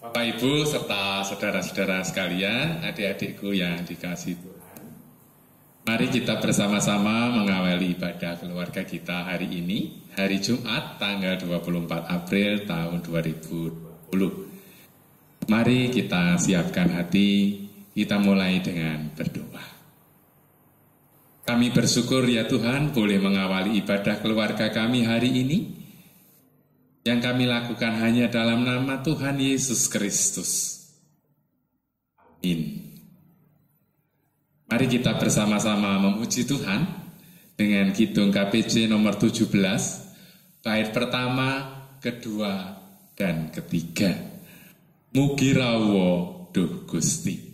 Bapak Ibu serta saudara-saudara sekalian, adik-adikku yang dikasihi Tuhan. Mari kita bersama-sama mengawali ibadah keluarga kita hari ini, hari Jumat tanggal 24 April tahun 2020. Mari kita siapkan hati, kita mulai dengan berdoa. Kami bersyukur ya Tuhan boleh mengawali ibadah keluarga kami hari ini. Yang kami lakukan hanya dalam nama Tuhan Yesus Kristus. Amin. Mari kita bersama-sama memuji Tuhan dengan kidung KPJ nomor 17, bait pertama, kedua, dan ketiga. Mugi rawuh duh Gusti.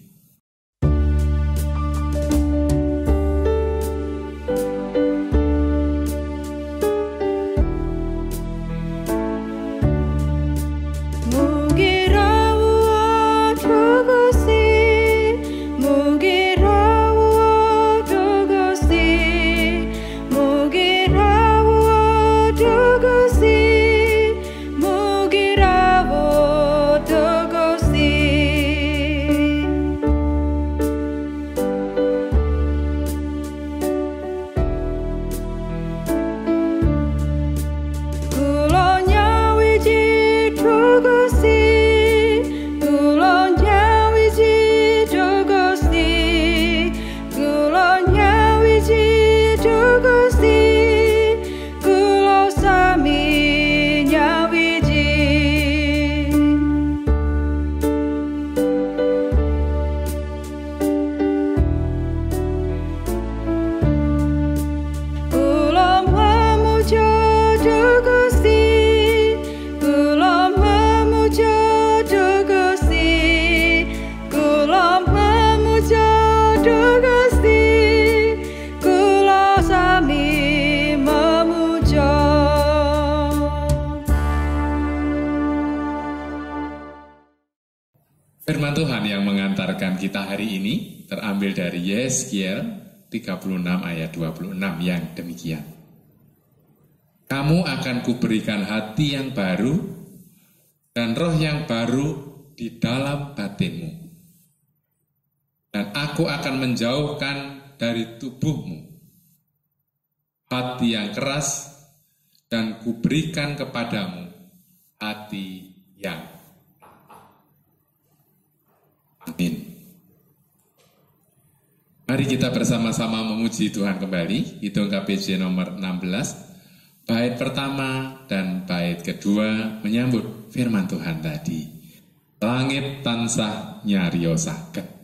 Firman Tuhan yang mengantarkan kita hari ini terambil dari Yeskiel 36 ayat 26 yang demikian. Kamu akan kuberikan hati yang baru dan roh yang baru di dalam batinmu. Dan aku akan menjauhkan dari tubuhmu hati yang keras dan kuberikan kepadamu hati yang Amin. Mari kita bersama-sama memuji Tuhan kembali. Hitung KPJ nomor 16, bait pertama dan bait kedua menyambut firman Tuhan tadi. Langit tansah nyariosaken.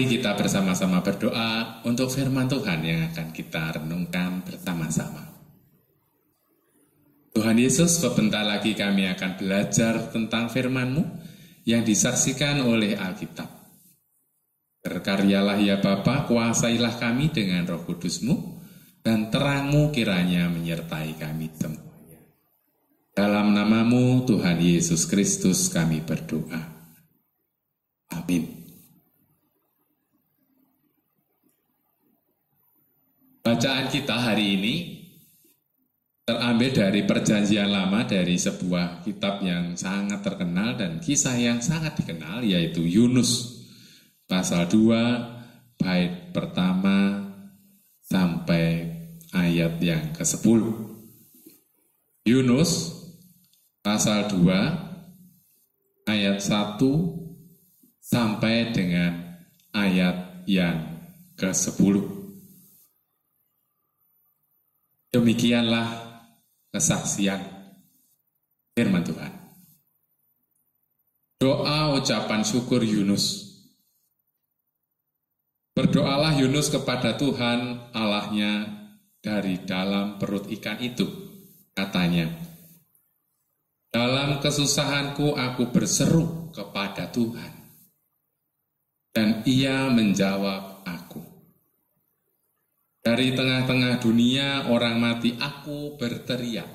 Mari kita bersama-sama berdoa untuk firman Tuhan yang akan kita renungkan bersama-sama. Tuhan Yesus, sebentar lagi kami akan belajar tentang firman-Mu yang disaksikan oleh Alkitab. Berkaryalah ya Bapa, kuasailah kami dengan Roh Kudus-Mu, dan terang-Mu kiranya menyertai kami semuanya. Dalam nama-Mu Tuhan Yesus Kristus kami berdoa. Amin. Bacaan kita hari ini terambil dari Perjanjian Lama, dari sebuah kitab yang sangat terkenal dan kisah yang sangat dikenal, yaitu Yunus pasal 2 bait pertama sampai ayat yang ke-10. Yunus pasal 2 ayat 1 sampai dengan ayat yang ke-10. Demikianlah kesaksian firman Tuhan. Doa ucapan syukur Yunus. Berdoalah Yunus kepada Tuhan Allahnya dari dalam perut ikan itu. Katanya, dalam kesusahanku aku berseru kepada Tuhan, dan Ia menjawab aku. Dari tengah-tengah dunia orang mati aku berteriak,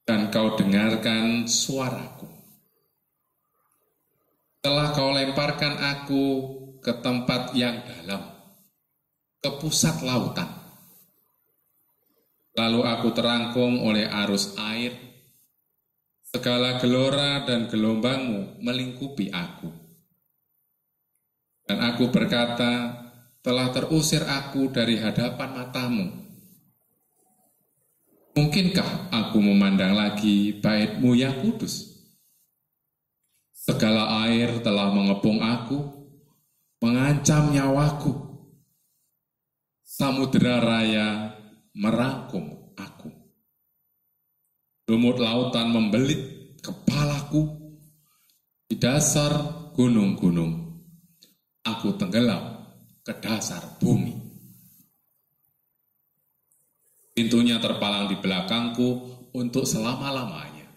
dan kau dengarkan suaraku. Telah kau lemparkan aku ke tempat yang dalam, ke pusat lautan. Lalu aku terangkum oleh arus air, segala gelora dan gelombangmu melingkupi aku. Dan aku berkata, telah terusir aku dari hadapan matamu. Mungkinkah aku memandang lagi bait-Mu yang kudus? Segala air telah mengepung aku, mengancam nyawaku. Samudera raya merangkum aku. Lumut lautan membelit kepalaku. Di dasar gunung-gunung aku tenggelam ke dasar bumi. Pintunya terpalang di belakangku untuk selama-lamanya.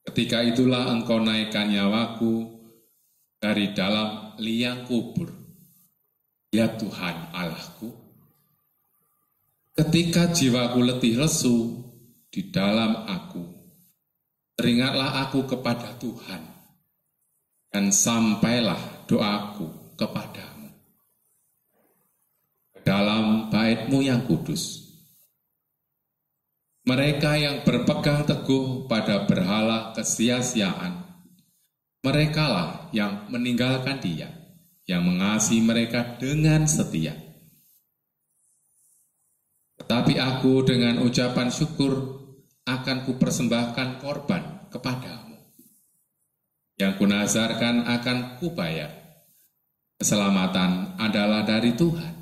Ketika itulah Engkau naikkan nyawaku dari dalam liang kubur, ya Tuhan Allahku. Ketika jiwaku letih lesu di dalam aku, teringatlah aku kepada Tuhan, dan sampailah doaku kepadamu dalam bait-Mu yang kudus. Mereka yang berpegang teguh pada berhala kesia-siaan, merekalah yang meninggalkan Dia, yang mengasihi mereka dengan setia. Tetapi aku dengan ucapan syukur akan kupersembahkan korban kepadamu, yang kunazarkan akan kubayar. Keselamatan adalah dari Tuhan.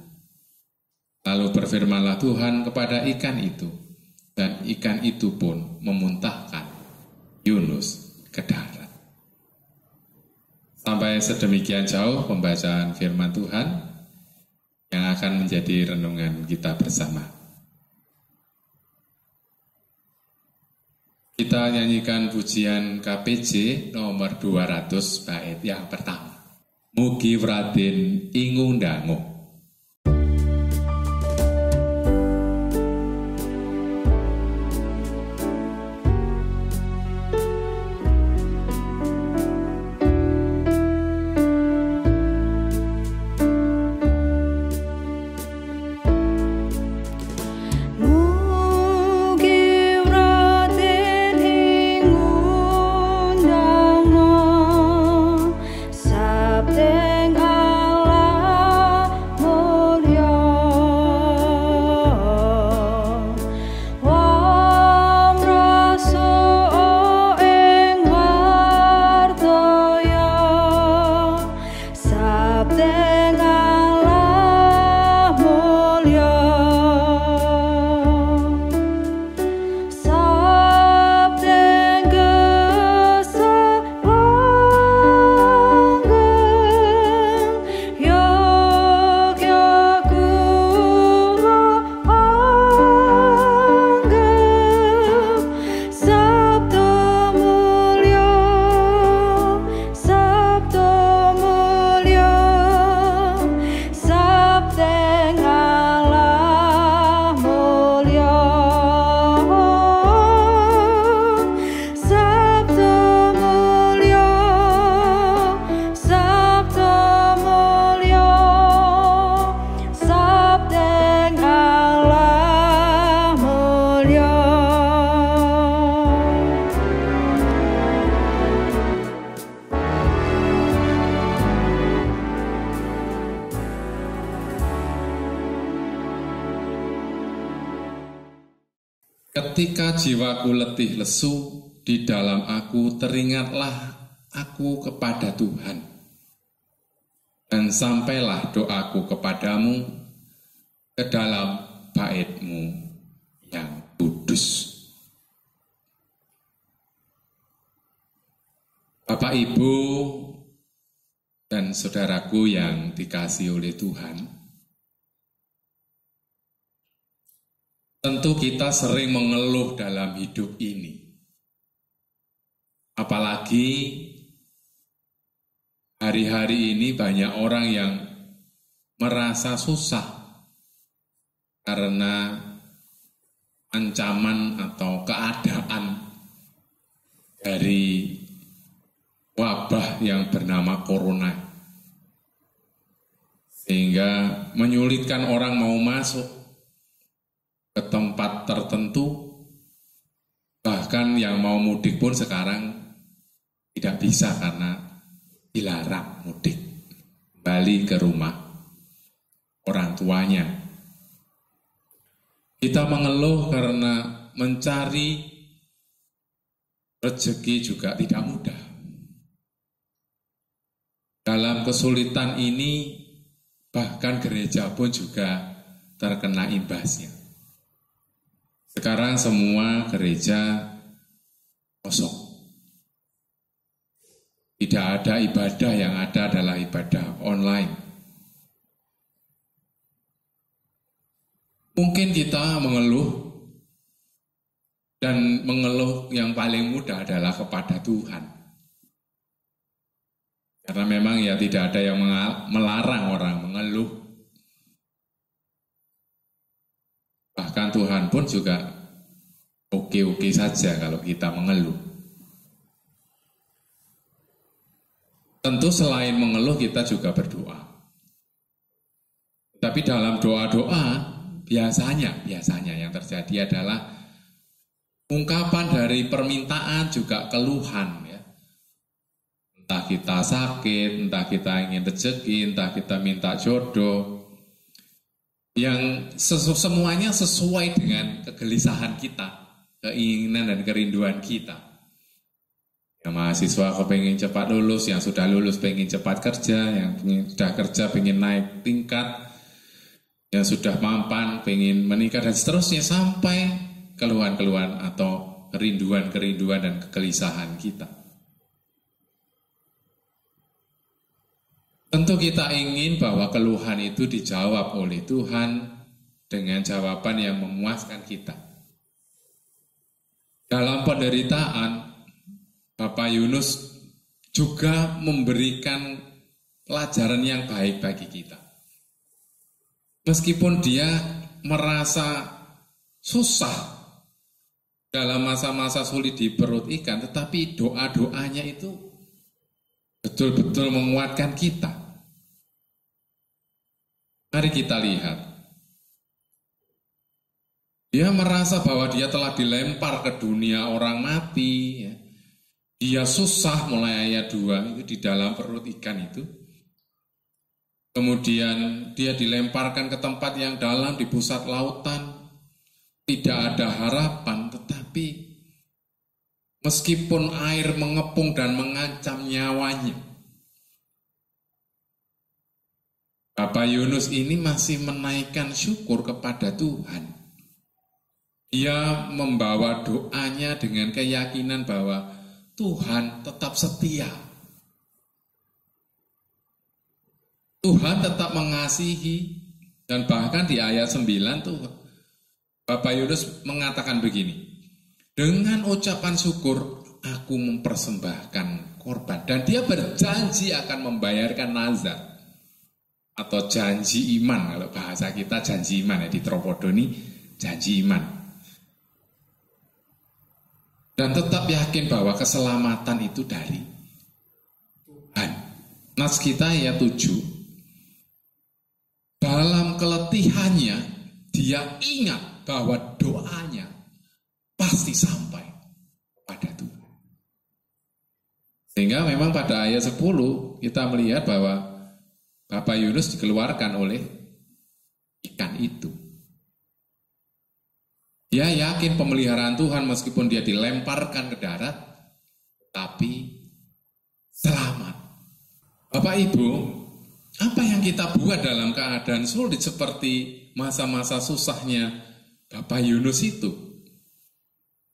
Lalu berfirmanlah Tuhan kepada ikan itu, dan ikan itu pun memuntahkan Yunus ke darat. Sampai sedemikian jauh pembacaan firman Tuhan yang akan menjadi renungan kita bersama. Kita nyanyikan pujian KPJ nomor 200 bait yang pertama. Mugi Wraden ingung dangu. Sabdeng Allah Ketika jiwaku letih lesu, di dalam aku teringatlah aku kepada Tuhan. Dan sampailah doaku kepadamu ke dalam bait-Mu yang kudus. Bapak, Ibu, dan saudaraku yang dikasihi oleh Tuhan, tentu kita sering mengeluh dalam hidup ini. Apalagi hari-hari ini banyak orang yang merasa susah karena ancaman atau keadaan dari wabah yang bernama corona, sehingga menyulitkan orang mau masuk ke tempat tertentu, bahkan yang mau mudik pun sekarang tidak bisa karena dilarang mudik, kembali ke rumah orang tuanya. Kita mengeluh karena mencari rezeki juga tidak mudah. Dalam kesulitan ini, bahkan gereja pun juga terkena imbasnya. Sekarang semua gereja kosong. Tidak ada ibadah, yang ada adalah ibadah online. Mungkin kita mengeluh, dan mengeluh yang paling mudah adalah kepada Tuhan. Karena memang ya tidak ada yang melarang orang mengeluh. Bahkan Tuhan pun juga oke-oke saja kalau kita mengeluh. Tentu selain mengeluh kita juga berdoa. Tapi dalam doa-doa biasanya yang terjadi adalah ungkapan dari permintaan juga keluhan, ya. Entah kita sakit, entah kita ingin rezeki, entah kita minta jodoh. Yang semuanya sesuai dengan kegelisahan kita, keinginan dan kerinduan kita. Yang mahasiswa kepengen cepat lulus, yang sudah lulus pengen cepat kerja, yang sudah kerja pengen naik tingkat, yang sudah mampan pengen menikah, dan seterusnya sampai keluhan-keluhan atau kerinduan-kerinduan dan kegelisahan kita. Tentu kita ingin bahwa keluhan itu dijawab oleh Tuhan dengan jawaban yang memuaskan kita. Dalam penderitaan, Bapak Yunus juga memberikan pelajaran yang baik bagi kita. Meskipun dia merasa susah dalam masa-masa sulit di perut ikan, tetapi doa-doanya itu betul-betul menguatkan kita. Mari kita lihat. Dia merasa bahwa dia telah dilempar ke dunia orang mati, ya. Dia susah mulai ayat 2 itu di dalam perut ikan itu. Kemudian dia dilemparkan ke tempat yang dalam di pusat lautan. Tidak ada harapan, tetapi meskipun air mengepung dan mengancam nyawanya, Bapak Yunus ini masih menaikkan syukur kepada Tuhan. Dia membawa doanya dengan keyakinan bahwa Tuhan tetap setia. Tuhan tetap mengasihi. Dan bahkan di ayat 9 tuh Bapak Yunus mengatakan begini, dengan ucapan syukur aku mempersembahkan korban. Dan dia berjanji akan membayarkan nazar atau janji iman. Kalau bahasa kita janji iman, ya, di Tropodoni janji iman. Dan tetap yakin bahwa keselamatan itu dari Tuhan. Nas kita ayat 7. Dalam keletihannya, dia ingat bahwa doanya pasti sampai pada Tuhan. Sehingga memang pada ayat 10 kita melihat bahwa Bapak Yunus dikeluarkan oleh ikan itu. Dia yakin pemeliharaan Tuhan meskipun dia dilemparkan ke darat, tapi selamat. Bapak Ibu, apa yang kita buat dalam keadaan sulit seperti masa-masa susahnya Bapak Yunus itu?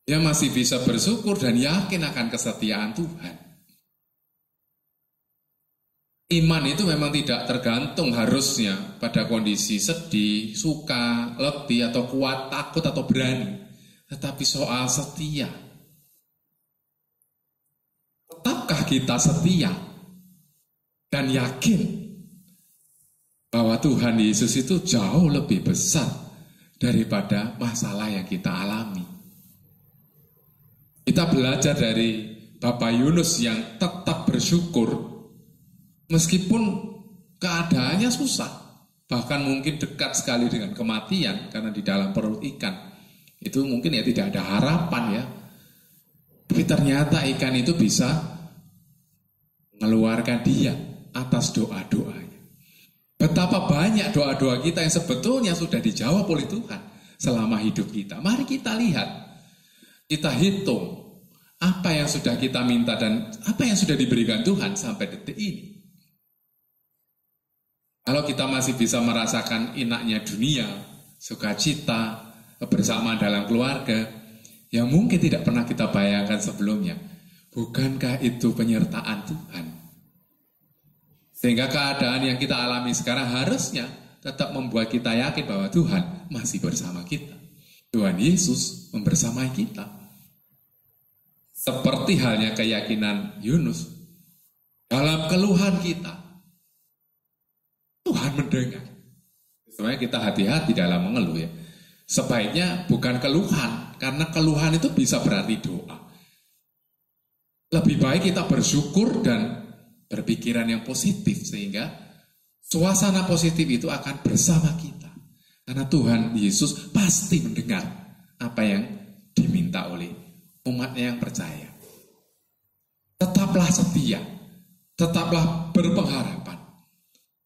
Dia masih bisa bersyukur dan yakin akan kesetiaan Tuhan. Iman itu memang tidak tergantung harusnya pada kondisi sedih, suka, letih, atau kuat, takut, atau berani. Tetapi soal setia. Tetapkah kita setia dan yakin bahwa Tuhan Yesus itu jauh lebih besar daripada masalah yang kita alami? Kita belajar dari Bapak Yunus yang tetap bersyukur meskipun keadaannya susah, bahkan mungkin dekat sekali dengan kematian karena di dalam perut ikan. Itu mungkin ya tidak ada harapan ya. Tapi ternyata ikan itu bisa mengeluarkan dia atas doa-doanya. Betapa banyak doa-doa kita yang sebetulnya sudah dijawab oleh Tuhan selama hidup kita. Mari kita lihat, kita hitung apa yang sudah kita minta dan apa yang sudah diberikan Tuhan sampai detik ini. Kalau kita masih bisa merasakan enaknya dunia, sukacita, kebersamaan dalam keluarga, yang mungkin tidak pernah kita bayangkan sebelumnya, bukankah itu penyertaan Tuhan? Sehingga keadaan yang kita alami sekarang harusnya tetap membuat kita yakin bahwa Tuhan masih bersama kita. Tuhan Yesus membersamai kita. Seperti halnya keyakinan Yunus, dalam keluhan kita, Tuhan mendengar. Sebenarnya kita hati-hati dalam mengeluh ya. Sebaiknya bukan keluhan, karena keluhan itu bisa berarti doa. Lebih baik kita bersyukur dan berpikiran yang positif, sehingga suasana positif itu akan bersama kita. Karena Tuhan Yesus pasti mendengar apa yang diminta oleh umatnya yang percaya. Tetaplah setia, tetaplah berpengharapan,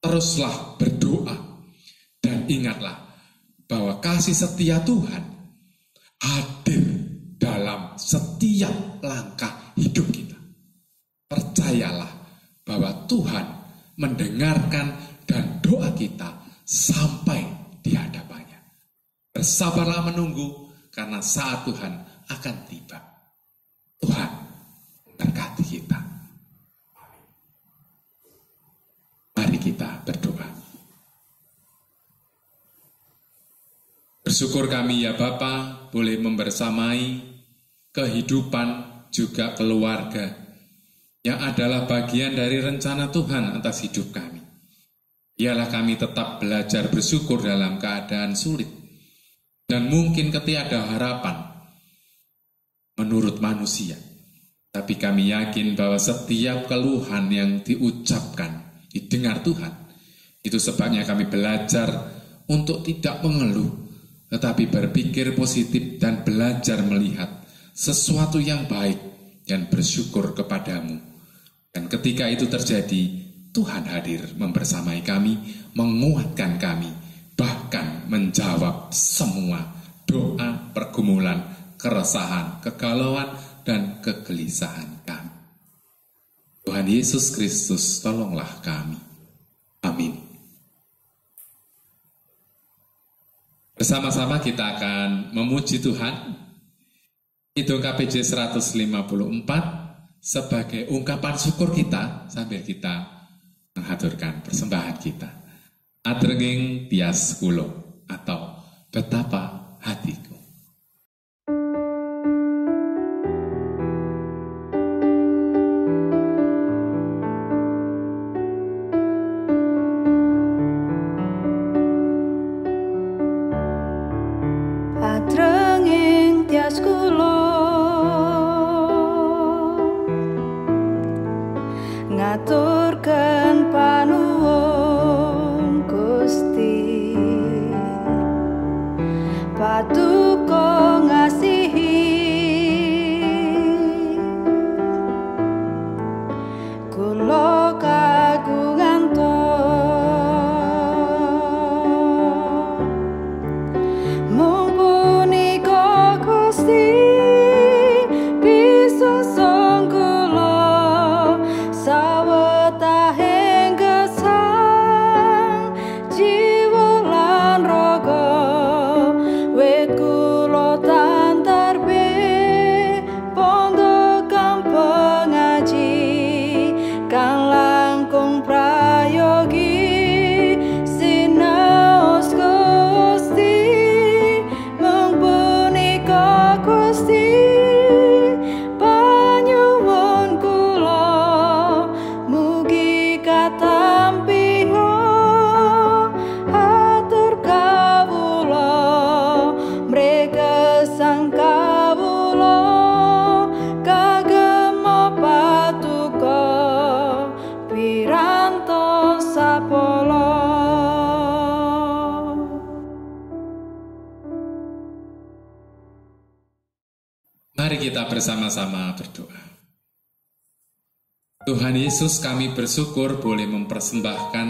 teruslah berdoa, dan ingatlah bahwa kasih setia Tuhan hadir dalam setiap langkah hidup kita. Percayalah bahwa Tuhan mendengarkan dan doa kita sampai di hadapannya. Bersabarlah menunggu, karena saat Tuhan akan tiba. Tuhan memberkati kita. Mari kita berdoa. Bersyukur kami ya Bapa boleh membersamai kehidupan juga keluarga yang adalah bagian dari rencana Tuhan atas hidup kami. Biarlah kami tetap belajar bersyukur dalam keadaan sulit dan mungkin ketiada harapan menurut manusia. Tapi kami yakin bahwa setiap keluhan yang diucapkan didengar Tuhan. Itu sebabnya kami belajar untuk tidak mengeluh, tetapi berpikir positif dan belajar melihat sesuatu yang baik dan bersyukur kepadamu. Dan ketika itu terjadi, Tuhan hadir membersamai kami, menguatkan kami, bahkan menjawab semua doa, pergumulan, keresahan, kegalauan, dan kegelisahan kami. Tuhan Yesus Kristus, tolonglah kami. Amin. Bersama-sama kita akan memuji Tuhan. Kidung KPJ 154 sebagai ungkapan syukur kita sambil kita mengaturkan persembahan kita. Adrenging tias kulo atau betapa hatiku. Adrenging tias kulo ngaturkan panuwun Gusti patu Mari kita bersama-sama berdoa. Tuhan Yesus, kami bersyukur boleh mempersembahkan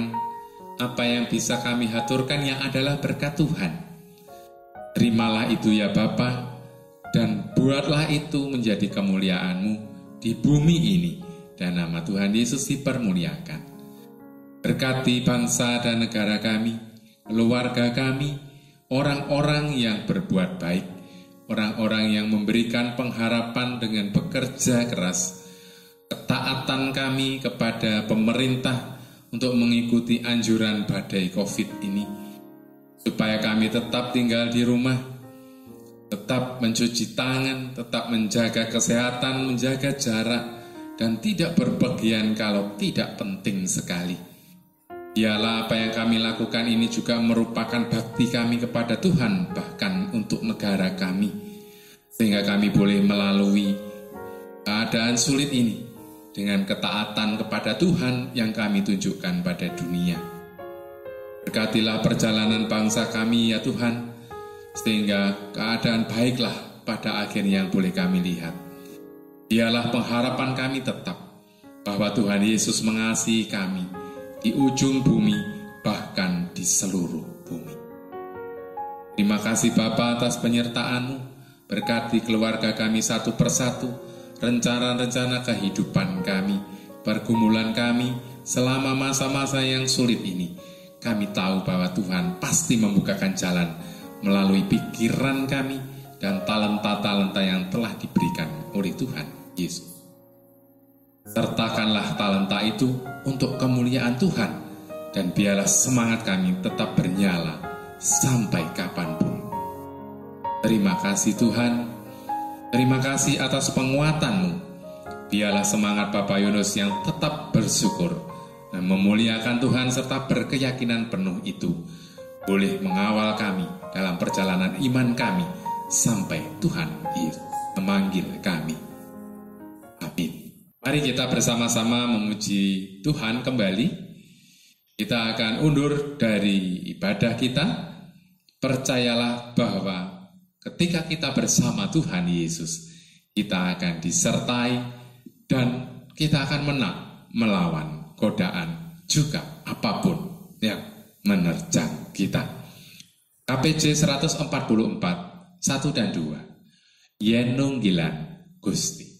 apa yang bisa kami haturkan yang adalah berkat Tuhan. Terimalah itu ya Bapa, dan buatlah itu menjadi kemuliaan-Mu di bumi ini, dan nama Tuhan Yesus dipermuliakan. Berkati bangsa dan negara kami, keluarga kami, orang-orang yang berbuat baik, orang-orang yang memberikan pengharapan dengan bekerja keras, ketaatan kami kepada pemerintah untuk mengikuti anjuran badai COVID ini, supaya kami tetap tinggal di rumah, tetap mencuci tangan, tetap menjaga kesehatan, menjaga jarak, dan tidak berpergian kalau tidak penting sekali. Biarlah apa yang kami lakukan ini juga merupakan bakti kami kepada Tuhan, bahkan untuk negara kami, sehingga kami boleh melalui keadaan sulit ini dengan ketaatan kepada Tuhan yang kami tunjukkan pada dunia. Berkatilah perjalanan bangsa kami ya Tuhan, sehingga keadaan baiklah pada akhirnya yang boleh kami lihat. Biarlah pengharapan kami tetap bahwa Tuhan Yesus mengasihi kami di ujung bumi, bahkan di seluruh bumi. Terima kasih Bapa atas penyertaan-Mu. Berkati keluarga kami satu persatu, rencana-rencana kehidupan kami, pergumulan kami selama masa-masa yang sulit ini. Kami tahu bahwa Tuhan pasti membukakan jalan melalui pikiran kami dan talenta-talenta yang telah diberikan oleh Tuhan Yesus. Sertakanlah talenta itu untuk kemuliaan Tuhan, dan biarlah semangat kami tetap bernyala sampai kapanpun. Terima kasih Tuhan. Terima kasih atas penguatan-Mu. Biarlah semangat Bapak Yunus yang tetap bersyukur dan memuliakan Tuhan serta berkeyakinan penuh itu boleh mengawal kami dalam perjalanan iman kami sampai Tuhan Yesus memanggil kami. Amin. Mari kita bersama-sama memuji Tuhan kembali. Kita akan undur dari ibadah kita. Percayalah bahwa ketika kita bersama Tuhan Yesus, kita akan disertai dan kita akan menang melawan godaan juga apapun yang menerjang kita. KPJ 144, 1 dan 2. Yenunggilan Gusti.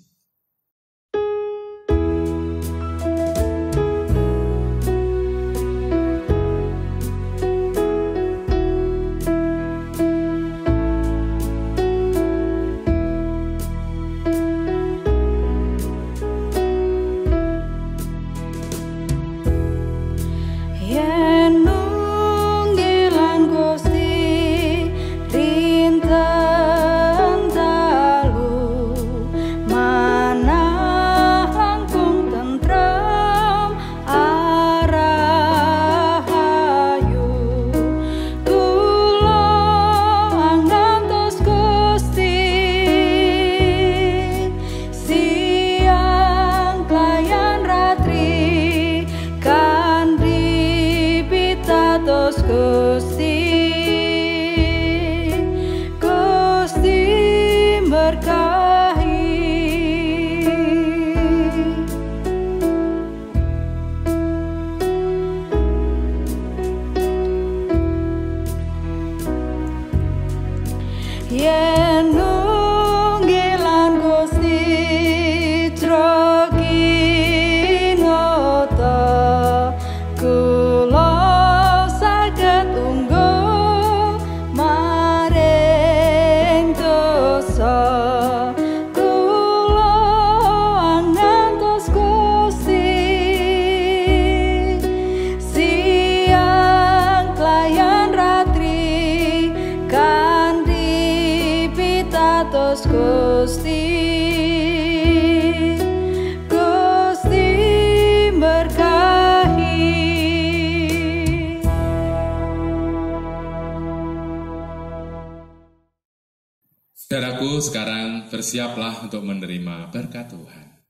Saudaraku, sekarang bersiaplah untuk menerima berkat Tuhan.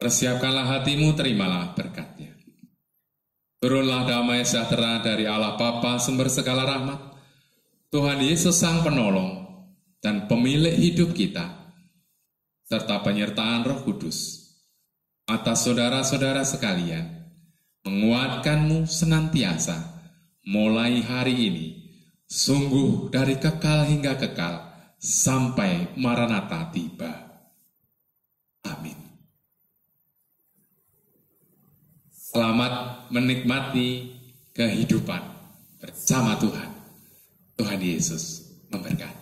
Persiapkanlah hatimu, terimalah berkat-Nya. Turunlah damai sejahtera dari Allah Bapa, sumber segala rahmat, Tuhan Yesus Sang Penolong dan pemilik hidup kita, serta penyertaan Roh Kudus atas saudara-saudara sekalian, menguatkanmu senantiasa mulai hari ini, sungguh dari kekal hingga kekal, sampai Maranatha tiba. Amin. Selamat menikmati kehidupan bersama Tuhan. Tuhan Yesus memberkati.